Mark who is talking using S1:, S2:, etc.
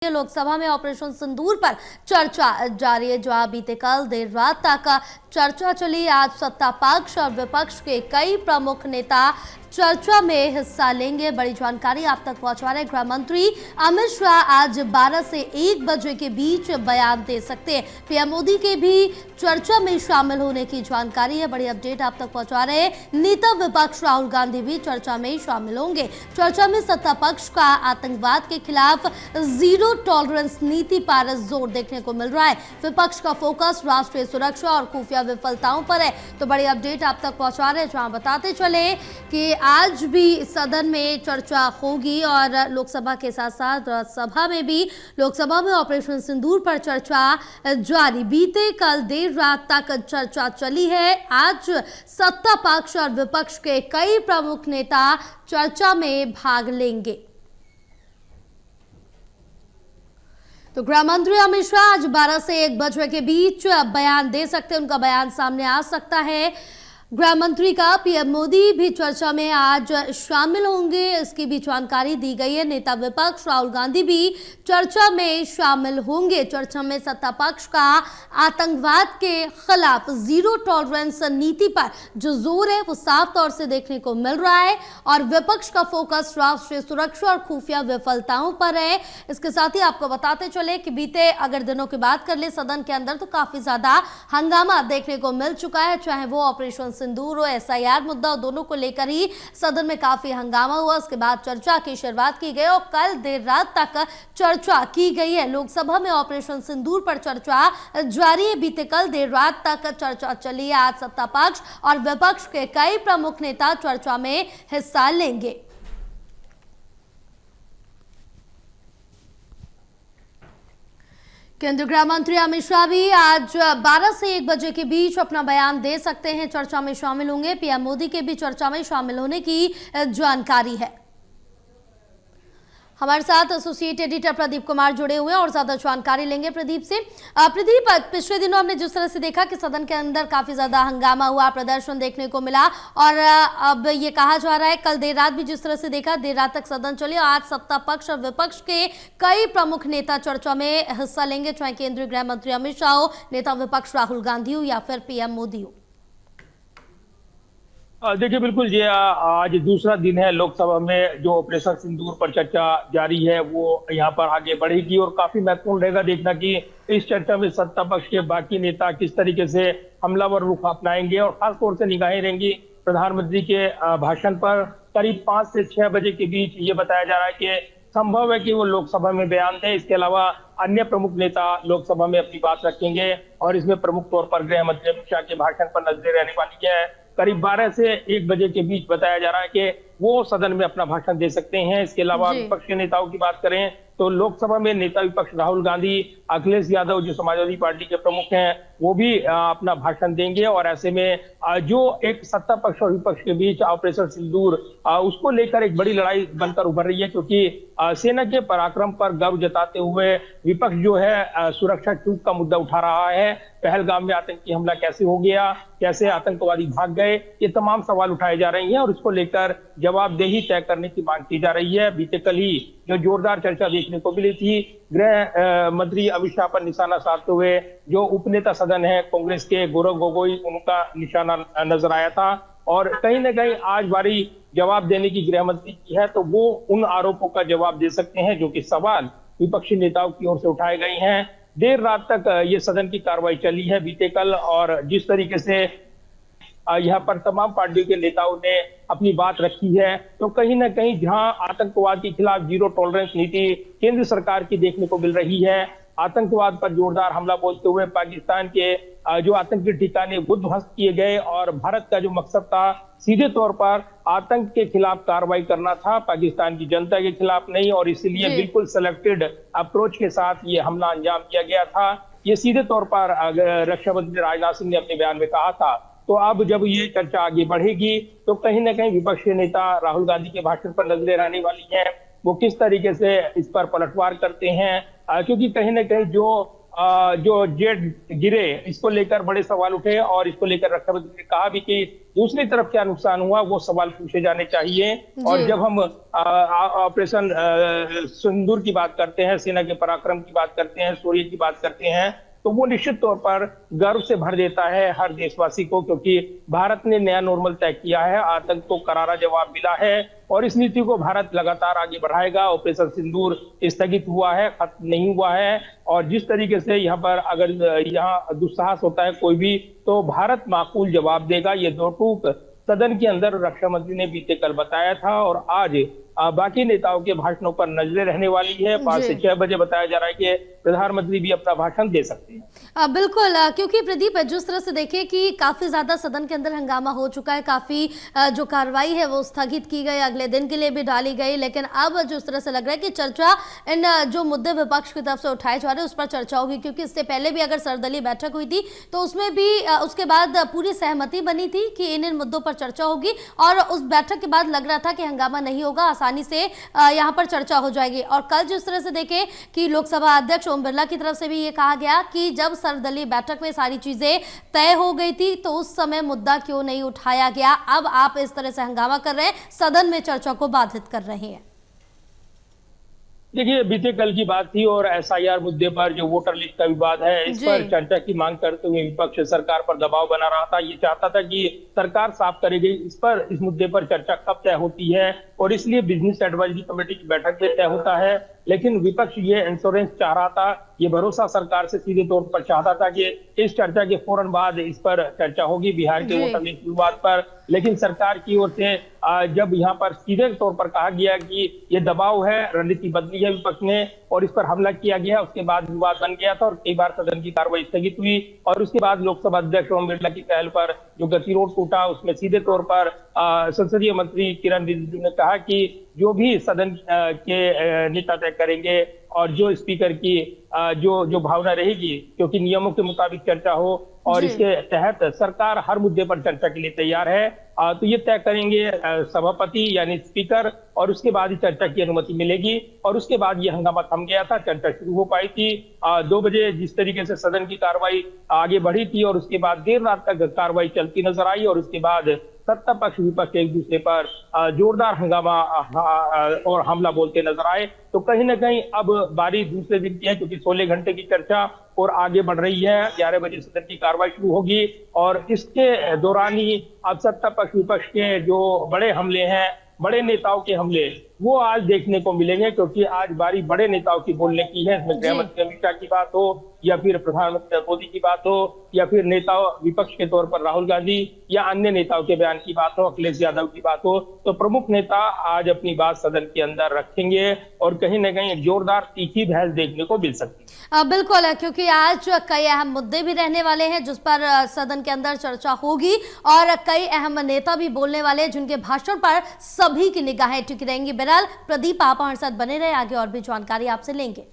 S1: लोकसभा में ऑपरेशन सिंदूर पर चर्चा जारी है। जहां बीते कल देर रात तक चर्चा चली। आज सत्ता पक्ष और विपक्ष के कई प्रमुख नेता चर्चा में हिस्सा लेंगे। बड़ी जानकारी आप तक पहुंचा रहे गृह मंत्री अमित शाह आज 12 से 1 बजे के बीच बयान दे सकते हैं। पीएम मोदी के भी चर्चा में शामिल होने की जानकारी है। बड़ी अपडेट आप तक पहुंचा रहे नेता विपक्ष राहुल गांधी भी चर्चा में शामिल होंगे। चर्चा में सत्ता पक्ष का आतंकवाद के खिलाफ जीरो टॉलरेंस नीति पर जोर देखने को मिल रहा है। विपक्ष का फोकस राष्ट्रीय सुरक्षा और खुफिया विफलताओं पर है। तो बड़ी अपडेट आप तक पहुंचा रहे हैं, जहां बताते चले कि आज भी सदन में चर्चा होगी और लोकसभा के साथ साथ राज्यसभा में भी। लोकसभा में ऑपरेशन सिंदूर पर चर्चा जारी। बीते कल देर रात तक चर्चा चली है। आज सत्ता पक्ष और विपक्ष के कई प्रमुख नेता चर्चा में भाग लेंगे। तो गृह मंत्री अमित शाह आज 12 से 1 बजे के बीच बयान दे सकते हैं। उनका बयान सामने आ सकता है गृह मंत्री का। पीएम मोदी भी चर्चा में आज शामिल होंगे, इसकी भी जानकारी दी गई है। नेता विपक्ष राहुल गांधी भी चर्चा में शामिल होंगे। चर्चा में सत्ता पक्ष का आतंकवाद के खिलाफ जीरो टॉलरेंस नीति पर जो जोर है वो साफ तौर से देखने को मिल रहा है और विपक्ष का फोकस राष्ट्रीय सुरक्षा और खुफिया विफलताओं पर है। इसके साथ ही आपको बताते चले कि बीते अगर दिनों की बात कर ले सदन के अंदर तो काफी ज्यादा हंगामा देखने को मिल चुका है। चाहे वो ऑपरेशन सिंदूर और एसआईआर मुद्दा, दोनों को लेकर ही सदन में काफी हंगामा हुआ। उसके बाद चर्चा की शुरुआत की गई और कल देर रात तक चर्चा की गई है। लोकसभा में ऑपरेशन सिंदूर पर चर्चा जारी है। बीते कल देर रात तक चर्चा चली है। आज सत्ता पक्ष और विपक्ष के कई प्रमुख नेता चर्चा में हिस्सा लेंगे। केंद्रीय गृह मंत्री अमित शाह भी आज 12 से 1 बजे के बीच अपना बयान दे सकते हैं, चर्चा में शामिल होंगे। पीएम मोदी के भी चर्चा में शामिल होने की जानकारी है। हमारे साथ एसोसिएट एडिटर प्रदीप कुमार जुड़े हुए हैं और ज्यादा जानकारी लेंगे प्रदीप से। प्रदीप, पिछले दिनों हमने जिस तरह से देखा कि सदन के अंदर काफी ज्यादा हंगामा हुआ, प्रदर्शन देखने को मिला और अब ये कहा जा रहा है कल देर रात भी जिस तरह से देखा देर रात तक सदन चली और आज सत्ता पक्ष और विपक्ष के कई प्रमुख नेता चर्चा में हिस्सा लेंगे, चाहे केंद्रीय गृह मंत्री अमित शाह हो, नेता विपक्ष राहुल गांधी हो या फिर पीएम मोदी हो।
S2: देखिए, बिल्कुल ये आज दूसरा दिन है लोकसभा में जो ऑपरेशन सिंदूर पर चर्चा जारी है वो यहाँ पर आगे बढ़ेगी और काफी महत्वपूर्ण रहेगा देखना कि इस चर्चा में सत्ता पक्ष के बाकी नेता किस तरीके से हमलावर रुख अपनाएंगे और खासतौर से निगाहें रहेंगी प्रधानमंत्री के भाषण पर। करीब 5 से 6 बजे के बीच ये बताया जा रहा है कि संभव है कि वो लोकसभा में बयान दें। इसके अलावा अन्य प्रमुख नेता लोकसभा में अपनी बात रखेंगे और इसमें प्रमुख तौर पर गृह मंत्री अमित शाह के भाषण पर नजरें रहने वाली है। करीब 12 से 1 बजे के बीच बताया जा रहा है कि वो सदन में अपना भाषण दे सकते हैं। इसके अलावा विपक्ष के नेताओं की बात करें तो लोकसभा में नेता विपक्ष राहुल गांधी, अखिलेश यादव जो समाजवादी पार्टी के प्रमुख हैं वो भी अपना भाषण देंगे और ऐसे में जो एक सत्ता पक्ष और विपक्ष के बीच ऑपरेशन सिंदूर उसको लेकर एक बड़ी लड़ाई बनकर उभर रही है, क्योंकि सेना के पराक्रम पर गर्व जताते हुए विपक्ष जो है सुरक्षा चूक का मुद्दा उठा रहा है। पहलगाम में आतंकी हमला कैसे हो गया, कैसे आतंकवादी भाग गए, ये तमाम सवाल उठाए जा रहे हैं और इसको लेकर जवाबदेही तय करने की मांग की जा रही है। बीते कल ही जो जोरदार चर्चा देखने को मिली थी गृह मंत्री अमित शाह पर निशाना साधते हुए जो उपनेता सदन है कांग्रेस के गौरव गोगोई, उनका निशाना नजर आया था और कहीं ना कहीं आज बारी जवाब देने की गृह मंत्री की है, तो वो उन आरोपों का जवाब दे सकते हैं जो कि सवाल विपक्षी नेताओं की ओर से उठाए गए हैं। देर रात तक ये सदन की कार्रवाई चली है बीते कल और जिस तरीके से यहाँ पर तमाम पार्टियों के नेताओं ने अपनी बात रखी है, तो कहीं ना कहीं जहां आतंकवाद के खिलाफ जीरो टॉलरेंस नीति केंद्र सरकार की देखने को मिल रही है, आतंकवाद पर जोरदार हमला बोलते हुए पाकिस्तान के जो आतंकी ठिकाने वो ध्वस्त किए गए और भारत का जो मकसद था सीधे तौर पर आतंक के खिलाफ कार्रवाई करना था, पाकिस्तान की जनता के खिलाफ नहीं, और इसीलिए बिल्कुल सिलेक्टेड अप्रोच के साथ ये हमला अंजाम दिया गया था। ये सीधे तौर पर रक्षा मंत्री राजनाथ सिंह ने अपने बयान में कहा था। तो अब जब ये चर्चा आगे बढ़ेगी तो कहीं ना कहीं विपक्ष के नेता राहुल गांधी के भाषण पर नजरें रहने वाली हैं, वो किस तरीके से इस पर पलटवार करते हैं, क्योंकि कहीं ना कहीं जो जो जेट गिरे इसको लेकर बड़े सवाल उठे और इसको लेकर रक्षा मंत्री ने कहा भी कि दूसरी तरफ क्या नुकसान हुआ वो सवाल पूछे जाने चाहिए। और
S1: जी।
S2: जब हम ऑपरेशन सिंदूर की बात करते हैं, सेना के पराक्रम की बात करते हैं, शौर्य की बात करते हैं, तो वो निश्चित तौर पर गर्व से भर देता है हर देशवासी को, क्योंकि भारत ने नया नॉर्मल तय किया है, आतंक को करारा जवाब मिला है और इस नीति को भारत लगातार आगे बढ़ाएगा। ऑपरेशन सिंदूर स्थगित हुआ है, खत्म नहीं हुआ है और जिस तरीके से यहाँ पर अगर यहाँ दुस्साहस होता है कोई भी, तो भारत माकूल जवाब देगा। ये दो टूक सदन के अंदर रक्षा मंत्री ने बीते कल बताया था और आज बाकी नेताओं के भाषणों पर नजरें रहने वाली है। 5 से 6 बजे बताया जा रहा है कि प्रधानमंत्री भी अपना भाषण दे सकते हैं।
S1: बिल्कुल, क्योंकि प्रदीप जिस तरह से देखें कि काफी ज्यादा सदन के अंदर हंगामा हो चुका है, काफी जो कार्रवाई है वो स्थगित की गई, अगले दिन के लिए भी डाली गई, लेकिन अब जिस तरह से लग रहा है कि चर्चा इन जो मुद्दे विपक्ष की तरफ से उठाए जा रहे हैं उस पर चर्चा होगी, क्योंकि इससे पहले भी अगर सर्वदलीय बैठक हुई थी तो उसमें भी उसके बाद पूरी सहमति बनी थी कि इन मुद्दों पर चर्चा होगी और उस बैठक के बाद लग रहा था कि हंगामा नहीं होगा, आसानी से यहाँ पर चर्चा हो जाएगी। और कल जिस तरह से देखें कि लोकसभा अध्यक्ष ओम बिरला की तरफ से भी ये कहा गया कि जब सर्वदलीय बैठक में सारी चीजें तय हो गई थी तो उस समय मुद्दा क्यों नहीं उठाया गया, अब आप इस तरह से हंगामा कर रहे हैं, सदन में चर्चा को बाधित कर रहे हैं।
S2: देखिए, बीते कल की बात थी और एसआईआर मुद्दे पर जो वोटर लिस्ट का विवाद है इस पर चर्चा की मांग करते हुए विपक्ष सरकार पर दबाव बना रहा था। ये चाहता था कि सरकार साफ करेगी इस मुद्दे पर चर्चा कब तय होती है और इसलिए बिजनेस एडवाइजरी कमेटी की बैठक में तय होता है। लेकिन विपक्ष ये इंश्योरेंस चाह रहा था, ये भरोसा सरकार से सीधे तौर पर चाहता था कि इस चर्चा के फौरन बाद इस पर चर्चा होगी बिहार के वोटर लिस्ट विवाद पर। लेकिन सरकार की ओर से जब यहाँ पर सीधे तौर पर कहा गया कि ये दबाव है, रणनीति बदली है विपक्ष ने और इस पर हमला किया गया, उसके बाद विवाद बन गया था और कई बार सदन की कार्रवाई स्थगित हुई और उसके बाद लोकसभा अध्यक्ष ओम बिरला की पहल पर जो गतिरोध टूटा उसमें सीधे तौर पर संसदीय मंत्री किरण रिजिजू ने कहा कि जो भी सदन के नेता तय करेंगे और जो स्पीकर की जो भावना रहेगी, क्योंकि नियमों के मुताबिक चर्चा हो और इसके तहत सरकार हर मुद्दे पर चर्चा के लिए तैयार है, तो ये तय करेंगे सभापति यानी स्पीकर और उसके बाद ही चर्चा की अनुमति मिलेगी। और उसके बाद ये हंगामा थम गया था, चर्चा शुरू हो पाई थी 2 बजे जिस तरीके से सदन की कार्रवाई आगे बढ़ी थी और उसके बाद देर रात तक कार्रवाई चलती नजर आई और उसके बाद सत्ता पक्ष विपक्ष एक दूसरे पर जोरदार हंगामा और हमला बोलते नजर आए। तो कहीं ना कहीं अब बारी दूसरे दिन की है, क्योंकि 16 घंटे की चर्चा और आगे बढ़ रही है। 11 बजे सदन की कार्रवाई शुरू होगी और इसके दौरान ही अब सत्ता पक्ष विपक्ष के जो बड़े हमले हैं, बड़े नेताओं के हमले, वो आज देखने को मिलेंगे, क्योंकि आज बारी बड़े नेताओं की बोलने की है। इसमें गृह मंत्री अमित शाह की बात हो या फिर प्रधानमंत्री मोदी की बात हो या फिर नेता विपक्ष के तौर पर राहुल गांधी या अन्य नेताओं के बयान की बात हो, अखिलेश यादव की बात हो, तो प्रमुख नेता आज अपनी बात सदन के अंदर रखेंगे और कहीं न कहीं एक जोरदार तीखी बहस देखने को मिल सकती है।
S1: बिल्कुल, क्योंकि आज कई अहम मुद्दे भी रहने वाले हैं जिस पर सदन के अंदर चर्चा होगी और कई अहम नेता भी बोलने वाले हैं जिनके भाषण पर सभी की निगाहें टिकी रहेंगी। बहरहाल प्रदीप, आप हमारे साथ बने रहे, आगे और भी जानकारी आपसे लेंगे।